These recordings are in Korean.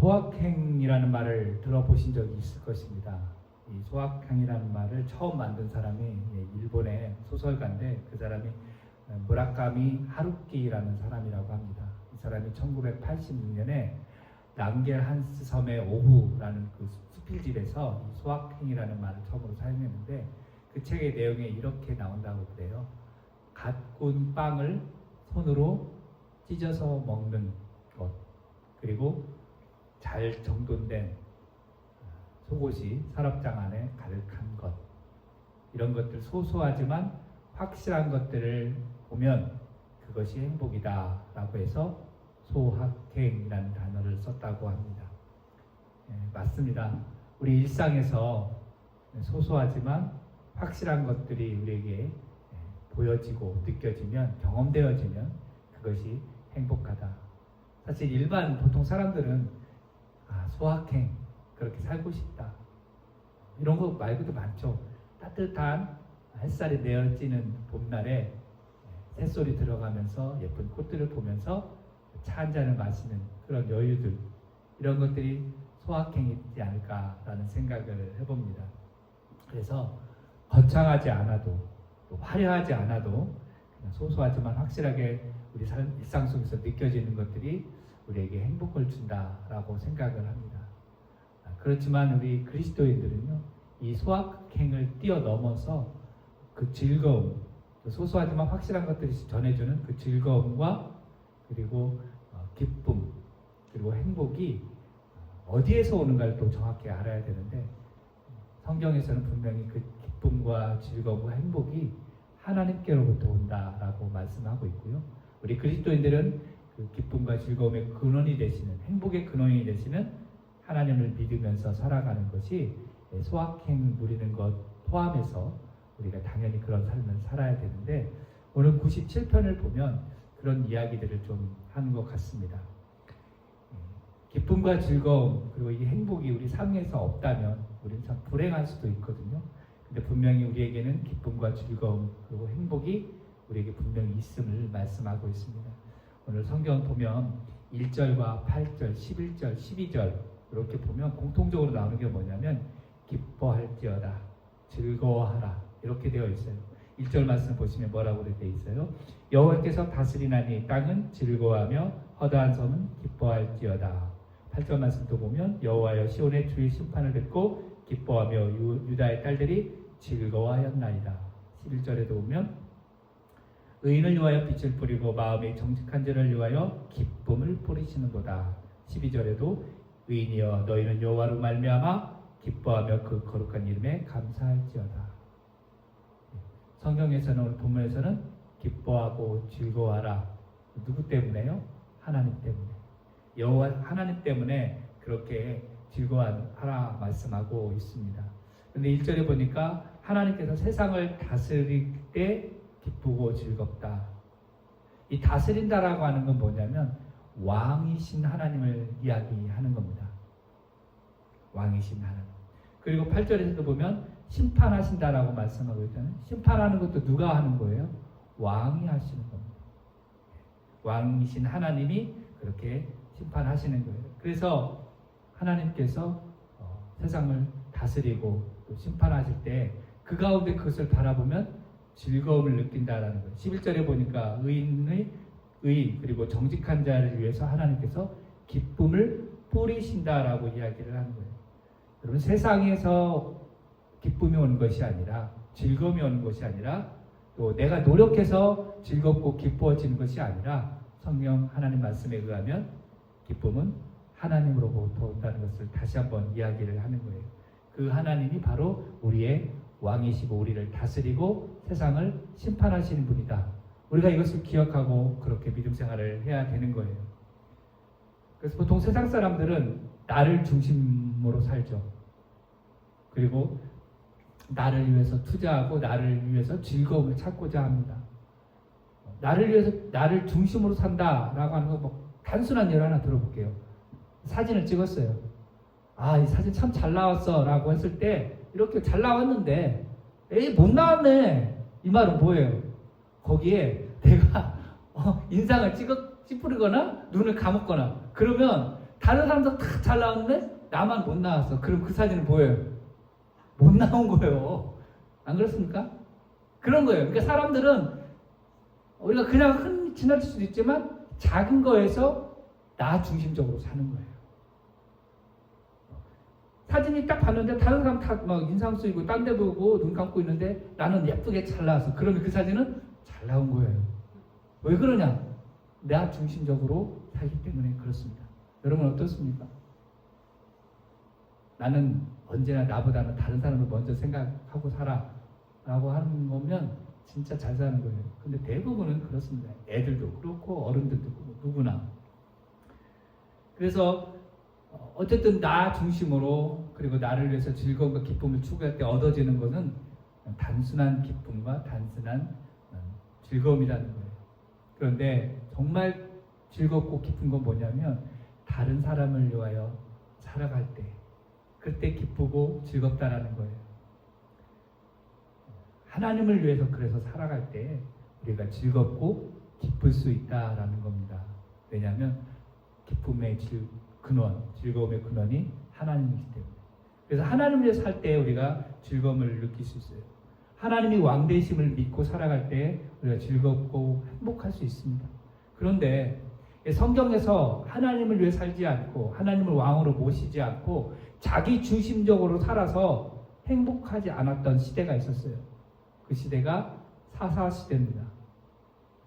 소확행이라는 말을 들어보신 적이 있을 것입니다. 이 소확행이라는 말을 처음 만든 사람이 일본의 소설가인데 그 사람이 무라카미 하루키라는 사람이라고 합니다. 이 사람이 1986년에 랑겔 한스 섬의 오후라는 그 수필집에서 이 소확행이라는 말을 처음으로 사용했는데 그 책의 내용에 이렇게 나온다고 그래요. 갓 구운 빵을 손으로 찢어서 먹는 것, 그리고 잘 정돈된 속옷이 서랍장 안에 가득한 것, 이런 것들 소소하지만 확실한 것들을 보면 그것이 행복이다 라고 해서 소확행이라는 단어를 썼다고 합니다. 맞습니다. 우리 일상에서 소소하지만 확실한 것들이 우리에게 보여지고 느껴지면, 경험되어지면 그것이 행복하다. 사실 일반 보통 사람들은 소확행, 그렇게 살고 싶다, 이런 거 말고도 많죠. 따뜻한 햇살이 내어지는 봄날에 새소리 들어가면서 예쁜 꽃들을 보면서 차 한 잔을 마시는 그런 여유들, 이런 것들이 소확행이지 않을까라는 생각을 해봅니다. 그래서 거창하지 않아도 또 화려하지 않아도 그냥 소소하지만 확실하게 우리 일상 속에서 느껴지는 것들이 우리에게 행복을 준다라고 생각을 합니다. 그렇지만 우리 그리스도인들은요, 이 소확행을 뛰어넘어서 그 즐거움, 소소하지만 확실한 것들이 전해주는 그 즐거움과 그리고 기쁨, 그리고 행복이 어디에서 오는가를 또 정확히 알아야 되는데, 성경에서는 분명히 그 기쁨과 즐거움과 행복이 하나님께로부터 온다라고 말씀하고 있고요. 우리 그리스도인들은 그 기쁨과 즐거움의 근원이 되시는, 행복의 근원이 되시는 하나님을 믿으면서 살아가는 것이 소확행 누리는 것 포함해서 우리가 당연히 그런 삶을 살아야 되는데, 오늘 97편을 보면 그런 이야기들을 좀 하는 것 같습니다. 기쁨과 즐거움, 그리고 이 행복이 우리 삶에서 없다면 우리는 참 불행할 수도 있거든요. 근데 분명히 우리에게는 기쁨과 즐거움, 그리고 행복이 우리에게 분명히 있음을 말씀하고 있습니다. 오늘 성경 보면 1절과 8절, 11절, 12절 이렇게 보면 공통적으로 나오는 게 뭐냐면 기뻐할지어다, 즐거워하라, 이렇게 되어 있어요. 1절 말씀 보시면 뭐라고 되어 있어요? 여호와께서 다스리나니 땅은 즐거워하며 허다한 섬은 기뻐할지어다. 8절 말씀도 보면 여호와여 시온의 주의 심판을 듣고 기뻐하며 유다의 딸들이 즐거워하였나이다. 11절에도 보면 의인을 위하여 빛을 뿌리고 마음이 정직한 자를 위하여 기쁨을 뿌리시는도다. 12절에도 의인이여 너희는 여호와로 말미암아 기뻐하며 그 거룩한 이름에 감사할지어다. 성경에서는, 오늘 본문에서는 기뻐하고 즐거워하라. 누구 때문에요? 하나님 때문에. 여호와 하나님 때문에 그렇게 즐거워하라 말씀하고 있습니다. 그런데 1절에 보니까 하나님께서 세상을 다스릴 때 기쁘고 즐겁다. 이 다스린다라고 하는 건 뭐냐면 왕이신 하나님을 이야기하는 겁니다. 왕이신 하나님. 그리고 8절에서도 보면 심판하신다라고 말씀하고 있잖아요. 심판하는 것도 누가 하는 거예요? 왕이 하시는 겁니다. 왕이신 하나님이 그렇게 심판하시는 거예요. 그래서 하나님께서 세상을 다스리고 또 심판하실 때 그 가운데 그것을 바라보면 즐거움을 느낀다라는 거예요. 11절에 보니까 의인 그리고 정직한 자를 위해서 하나님께서 기쁨을 뿌리신다라고 이야기를 하는 거예요. 여러분, 세상에서 기쁨이 오는 것이 아니라, 즐거움이 오는 것이 아니라, 또 내가 노력해서 즐겁고 기뻐지는 것이 아니라, 성경 하나님 말씀에 의하면 기쁨은 하나님으로부터 온다는 것을 다시 한번 이야기를 하는 거예요. 그 하나님이 바로 우리의 왕이시고 우리를 다스리고 세상을 심판하시는 분이다. 우리가 이것을 기억하고 그렇게 믿음 생활을 해야 되는 거예요. 그래서 보통 세상 사람들은 나를 중심으로 살죠. 그리고 나를 위해서 투자하고 나를 위해서 즐거움을 찾고자 합니다. 나를 위해서, 나를 중심으로 산다라고 하는 거 뭐 단순한 예를 하나 들어볼게요. 사진을 찍었어요. 이 사진 참 잘 나왔어 라고 했을 때, 이렇게 잘 나왔는데 에이 못 나왔네, 이 말은 뭐예요? 거기에 내가 인상을 찌푸리거나 눈을 감았거나 그러면 다른 사람들 다 잘 나왔는데 나만 못 나왔어. 그럼 그 사진은 뭐예요? 못 나온 거예요. 안 그렇습니까? 그런 거예요. 그러니까 사람들은 우리가 그냥 흔히 지나칠 수도 있지만 작은 거에서 나 중심적으로 사는 거예요. 사진이 딱 봤는데 다른 사람 다 막 인상 쓰이고 딴 데 보고 눈 감고 있는데 나는 예쁘게 잘 나왔어. 그러면 그 사진은 잘 나온 거예요. 왜 그러냐? 나 중심적으로 살기 때문에 그렇습니다. 여러분 어떻습니까? 나는 언제나 나보다는 다른 사람을 먼저 생각하고 살아 라고 하는 거면 진짜 잘 사는 거예요. 근데 대부분은 그렇습니다. 애들도 그렇고 어른들도 그렇고 누구나. 그래서 어쨌든 나 중심으로 그리고 나를 위해서 즐거움과 기쁨을 추구할 때 얻어지는 것은 단순한 기쁨과 단순한 즐거움이라는 거예요. 그런데 정말 즐겁고 기쁜 건 뭐냐면 다른 사람을 위하여 살아갈 때 그때 기쁘고 즐겁다라는 거예요. 하나님을 위해서 그래서 살아갈 때 우리가 즐겁고 기쁠 수 있다라는 겁니다. 왜냐하면 기쁨의 근원, 즐거움의 근원이 하나님이기 때문에. 그래서 하나님을 위해서 살 때 우리가 즐거움을 느낄 수 있어요. 하나님이 왕되심을 믿고 살아갈 때 우리가 즐겁고 행복할 수 있습니다. 그런데 성경에서 하나님을 위해 살지 않고 하나님을 왕으로 모시지 않고 자기 중심적으로 살아서 행복하지 않았던 시대가 있었어요. 그 시대가 사사시대입니다.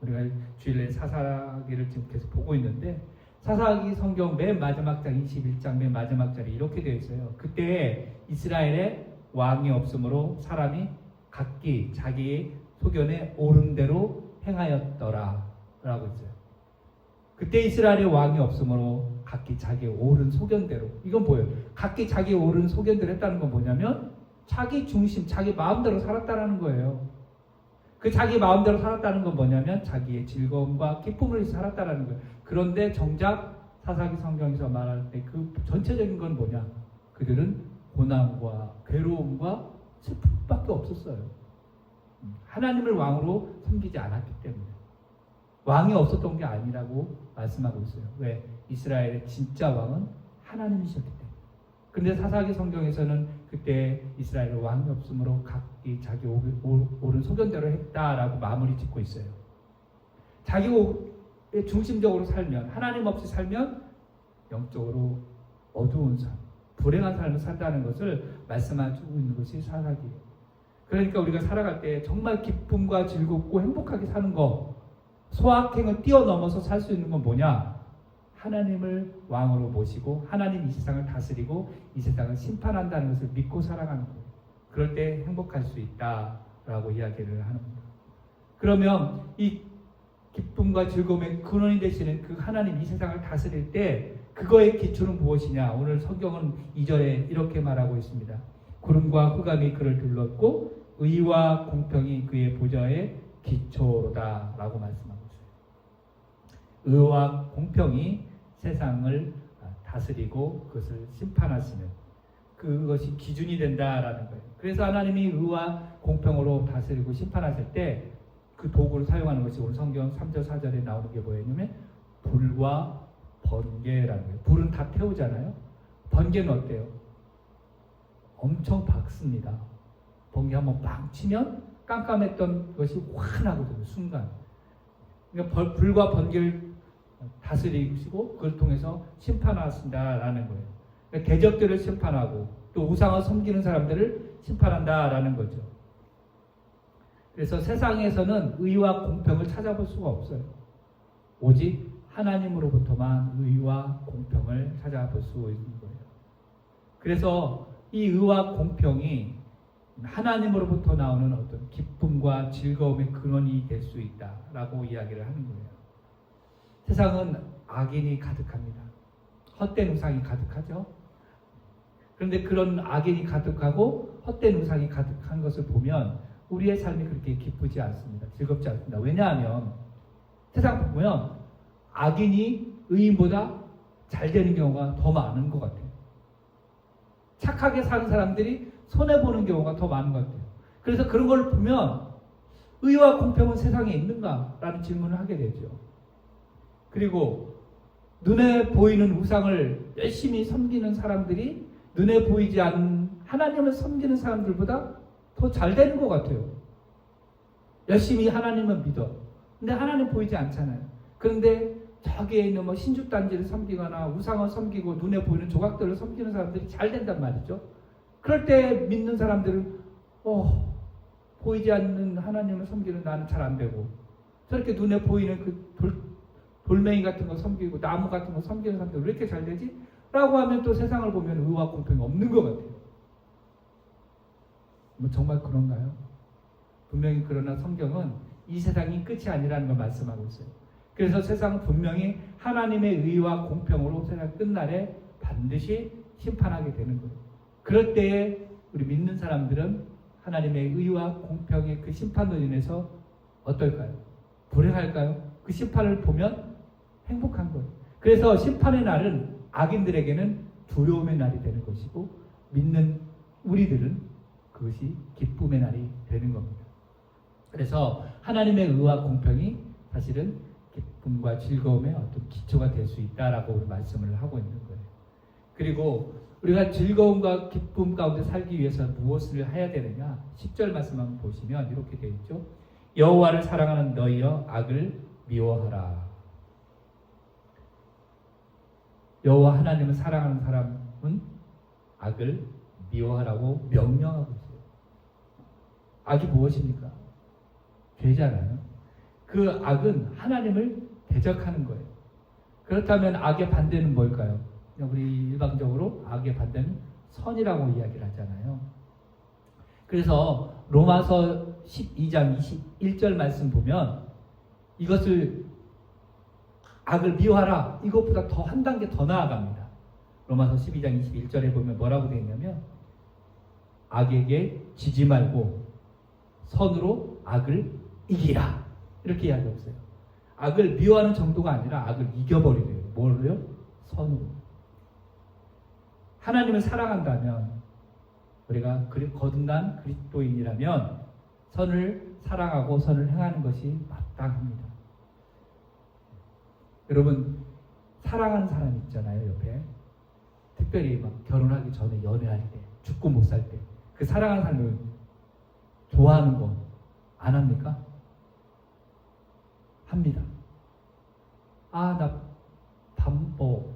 우리가 주일에 사사기를 지금 계속 보고 있는데 사사기 성경 맨 마지막 장 21장 맨 마지막 절에 이렇게 되어 있어요. 그때 이스라엘에 왕이 없으므로 사람이 각기 자기 소견에 옳은 대로 행하였더라 라고 있어요. 그때 이스라엘에 왕이 없으므로 각기 자기 옳은 소견대로. 이건 뭐예요? 각기 자기 옳은 소견대로 했다는 건 뭐냐면 자기 중심, 자기 마음대로 살았다는 거예요. 그 자기 마음대로 살았다는 건 뭐냐면 자기의 즐거움과 기쁨을 위해서 살았다는 거예요. 그런데 정작 사사기 성경에서 말할 때 그 전체적인 건 뭐냐? 그들은 고난과 괴로움과 슬픔밖에 없었어요. 하나님을 왕으로 섬기지 않았기 때문에. 왕이 없었던 게 아니라고 말씀하고 있어요. 왜? 이스라엘의 진짜 왕은 하나님이셨기 때문에. 근데 사사기 성경에서는 그때 이스라엘의 왕이 없으므로 각기 자기 옳은 소견대로 했다라고 마무리 짓고 있어요. 자기의 중심적으로 살면, 하나님 없이 살면 영적으로 어두운 삶, 불행한 삶을 산다는 것을 말씀해주고 있는 것이 사사기예요. 그러니까 우리가 살아갈 때 정말 기쁨과 즐겁고 행복하게 사는 거, 소확행을 뛰어넘어서 살 수 있는 건 뭐냐? 하나님을 왕으로 모시고 하나님 이 세상을 다스리고 이 세상을 심판한다는 것을 믿고 살아가는 거예요. 그럴 때 행복할 수 있다라고 이야기를 하는 겁니다. 그러면 이 기쁨과 즐거움의 근원이 되시는 그 하나님 이 세상을 다스릴 때 그거의 기초는 무엇이냐? 오늘 성경은 2절에 이렇게 말하고 있습니다. 구름과 흑암이 그를 둘렀고 의와 공평이 그의 보좌의 기초로다 라고 말씀하고 있어요. 의와 공평이 세상을 다스리고 그것을 심판하시는 그것이 기준이 된다라는 거예요. 그래서 하나님이 의와 공평으로 다스리고 심판하실 때 그 도구를 사용하는 것이 오늘 성경 3절 4절에 나오는 게 뭐였냐면 불과 번개라는 거예요. 불은 다 태우잖아요. 번개는 어때요? 엄청 박습니다. 번개 한번 빵 치면 깜깜했던 것이 환하거든요. 순간. 그러니까 불과 번개를 다스리시고 그걸 통해서 심판하신다라는 거예요. 그러니까 대적들을 심판하고 또 우상을 섬기는 사람들을 심판한다라는 거죠. 그래서 세상에서는 의와 공평을 찾아볼 수가 없어요. 오직 하나님으로부터만 의와 공평을 찾아볼 수 있는 거예요. 그래서 이 의와 공평이 하나님으로부터 나오는 어떤 기쁨과 즐거움의 근원이 될 수 있다라고 이야기를 하는 거예요. 세상은 악인이 가득합니다. 헛된 우상이 가득하죠. 그런데 그런 악인이 가득하고 헛된 우상이 가득한 것을 보면 우리의 삶이 그렇게 기쁘지 않습니다. 즐겁지 않습니다. 왜냐하면 세상 보면 악인이 의인보다 잘 되는 경우가 더 많은 것 같아요. 착하게 사는 사람들이 손해보는 경우가 더 많은 것 같아요. 그래서 그런 걸 보면 의와 공평은 세상에 있는가? 라는 질문을 하게 되죠. 그리고 눈에 보이는 우상을 열심히 섬기는 사람들이 눈에 보이지 않는 하나님을 섬기는 사람들보다 더 잘 되는 것 같아요. 열심히 하나님을 믿어. 근데 하나님 보이지 않잖아요. 그런데 저기에 있는 뭐 신주단지를 섬기거나 우상을 섬기고 눈에 보이는 조각들을 섬기는 사람들이 잘 된단 말이죠. 그럴 때 믿는 사람들은 보이지 않는 하나님을 섬기는 나는 잘 안 되고, 저렇게 눈에 보이는 그 돌멩이 같은 거 섬기고 나무 같은 거 섬기는 사람들 왜 이렇게 잘 되지? 라고 하면 또 세상을 보면 의와 공평이 없는 것 같아요. 뭐 정말 그런가요? 분명히 그러나 성경은 이 세상이 끝이 아니라는 걸 말씀하고 있어요. 그래서 세상은 분명히 하나님의 의와 공평으로 세상 끝날에 반드시 심판하게 되는 거예요. 그럴 때에 우리 믿는 사람들은 하나님의 의와 공평의 그 심판으로 인해서 어떨까요? 불행할까요? 그 심판을 보면 행복한 거예요. 그래서 심판의 날은 악인들에게는 두려움의 날이 되는 것이고, 믿는 우리들은 그것이 기쁨의 날이 되는 겁니다. 그래서 하나님의 의와 공평이 사실은 기쁨과 즐거움의 어떤 기초가 될 수 있다라고 말씀을 하고 있는 거예요. 그리고 우리가 즐거움과 기쁨 가운데 살기 위해서 무엇을 해야 되느냐? 10절 말씀 한번 보시면 이렇게 되어 있죠. 여호와를 사랑하는 너희여 악을 미워하라. 여호와 하나님을 사랑하는 사람은 악을 미워하라고 명령하고 있어요. 악이 무엇입니까? 죄잖아요. 그 악은 하나님을 대적하는 거예요. 그렇다면 악의 반대는 뭘까요? 우리 일반적으로 악의 반대는 선이라고 이야기를 하잖아요. 그래서 로마서 12장 21절 말씀 보면 이것을 악을 미워하라, 이것보다 더 한 단계 더 나아갑니다. 로마서 12장 21절에 보면 뭐라고 되어 있냐면 악에게 지지 말고 선으로 악을 이기라, 이렇게 이야기하고 있어요. 악을 미워하는 정도가 아니라 악을 이겨버리래요. 뭐로요? 선으로. 하나님을 사랑한다면, 우리가 거듭난 그리스도인이라면 선을 사랑하고 선을 행하는 것이 마땅합니다. 여러분, 사랑하는 사람 있잖아요, 옆에. 특별히 막 결혼하기 전에 연애할 때, 죽고 못 살 때, 그 사랑하는 사람을 좋아하는 거 안 합니까? 합니다. 나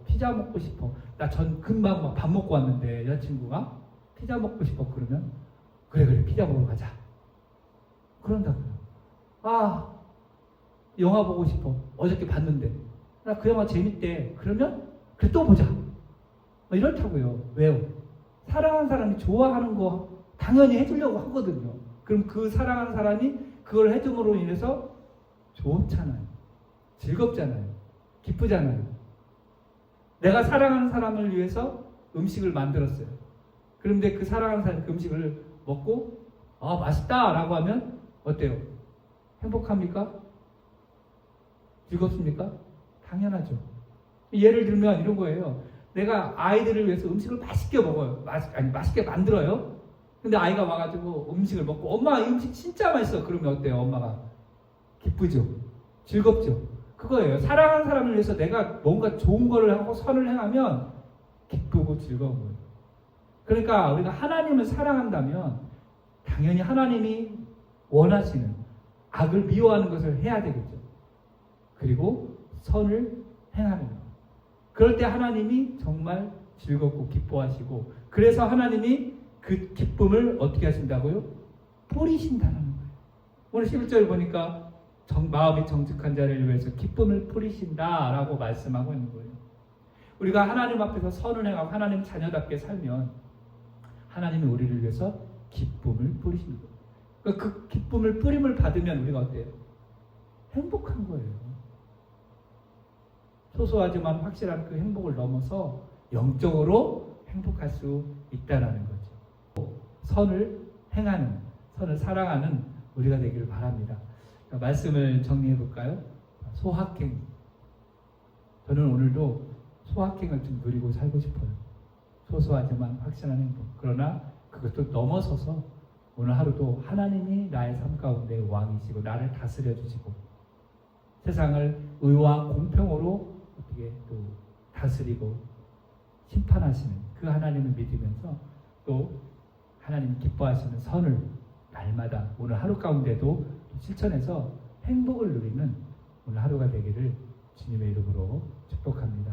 피자 먹고 싶어. 나 금방 막 밥 먹고 왔는데 여자친구가 피자 먹고 싶어. 그러면 그래 피자 먹으러 가자. 그런다고요. 영화 보고 싶어. 어저께 봤는데 나 그 영화 재밌대. 그러면 그래 또 보자. 이렇다고요. 왜요? 사랑하는 사람이 좋아하는 거 당연히 해주려고 하거든요. 그럼 그 사랑하는 사람이 그걸 해줌으로 인해서 좋잖아요. 즐겁잖아요. 기쁘잖아요. 내가 사랑하는 사람을 위해서 음식을 만들었어요. 그런데 그 사랑하는 사람이 그 음식을 먹고 맛있다 라고 하면 어때요? 행복합니까? 즐겁습니까? 당연하죠. 예를 들면 이런 거예요. 내가 아이들을 위해서 음식을 맛있게 먹어요. 맛있게 만들어요. 근데 아이가 와가지고 음식을 먹고 엄마 이 음식 진짜 맛있어. 그러면 어때요? 엄마가 기쁘죠? 즐겁죠? 그거예요. 사랑하는 사람을 위해서 내가 뭔가 좋은 거를 하고 선을 행하면 기쁘고 즐거운 거예요. 그러니까 우리가 하나님을 사랑한다면 당연히 하나님이 원하시는 악을 미워하는 것을 해야 되겠죠. 그리고 선을 행하는 것. 그럴 때 하나님이 정말 즐겁고 기뻐하시고, 그래서 하나님이 그 기쁨을 어떻게 하신다고요? 뿌리신다는 거예요. 오늘 11절 보니까 마음이 정직한 자를 위해서 기쁨을 뿌리신다라고 말씀하고 있는 거예요. 우리가 하나님 앞에서 선을 행하고 하나님 자녀답게 살면 하나님이 우리를 위해서 기쁨을 뿌리시는 거예요. 그러니까 그 기쁨을 뿌림을 받으면 우리가 어때요? 행복한 거예요. 소소하지만 확실한 그 행복을 넘어서 영적으로 행복할 수 있다는 거죠. 선을 행하는, 선을 사랑하는 우리가 되기를 바랍니다. 말씀을 정리해 볼까요? 소확행. 저는 오늘도 소확행을 좀 누리고 살고 싶어요. 소소하지만 확실한 행복. 그러나 그것도 넘어서서 오늘 하루도 하나님이 나의 삶 가운데 왕이시고 나를 다스려 주시고 세상을 의와 공평으로 어떻게 또 다스리고 심판하시는 그 하나님을 믿으면서 또 하나님이 기뻐하시는 선을 날마다 오늘 하루 가운데도 실천해서 행복을 누리는 오늘 하루가 되기를 주님의 이름으로 축복합니다.